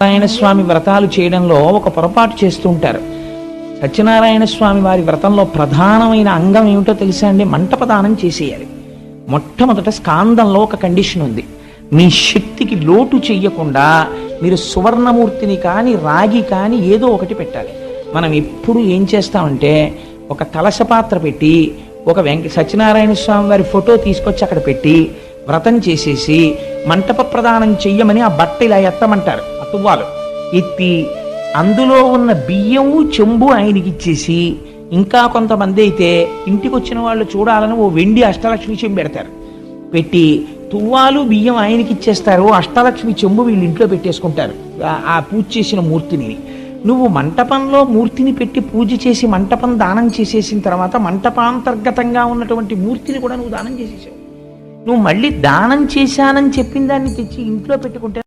నారాయణ స్వామి వ్రతాలు చేయడంలో ఒక పొరపాటు చేస్తూ ఉంటారు. సత్యనారాయణ స్వామి వారి వ్రతంలో ప్రధానమైన అంగం ఏమిటో తెలుసా అండి? మంటపదానం చేసేయాలి. మొట్టమొదట స్కాందంలో ఒక కండిషన్ ఉంది. మీ శక్తికి లోటు చెయ్యకుండా మీరు సువర్ణమూర్తిని కానీ రాగి కానీ ఏదో ఒకటి పెట్టాలి. మనం ఎప్పుడు ఏం చేస్తామంటే ఒక కలశ పాత్ర పెట్టి ఒక సత్యనారాయణ స్వామి వారి ఫోటో తీసుకొచ్చి అక్కడ పెట్టి వ్రతం చేసేసి మంటప ప్రదానం చెయ్యమని ఆ బట్ట ఇలా ఎత్తమంటారు. ఆ తువ్వాలు ఎత్తి అందులో ఉన్న బియ్యము చెంబు ఆయనకి ఇచ్చేసి, ఇంకా కొంతమంది అయితే ఇంటికి వచ్చిన వాళ్ళు చూడాలని ఓ వెండి అష్టలక్ష్మి చెంబు పెడతారు. పెట్టి తువ్వాలు బియ్యం ఆయనకి ఇచ్చేస్తారు, అష్టలక్ష్మి చెంబు వీళ్ళు ఇంట్లో పెట్టేసుకుంటారు ఆ పూజ చేసిన మూర్తిని. నువ్వు మంటపంలో మూర్తిని పెట్టి పూజ చేసి మంటపం దానం చేసేసిన తర్వాత మంటపాంతర్గతంగా ఉన్నటువంటి మూర్తిని కూడా నువ్వు దానం చేసేసావు. నువ్వు మళ్ళీ దానం చేశానని చెప్పిన దాన్ని తెచ్చి ఇంట్లో పెట్టుకుంటే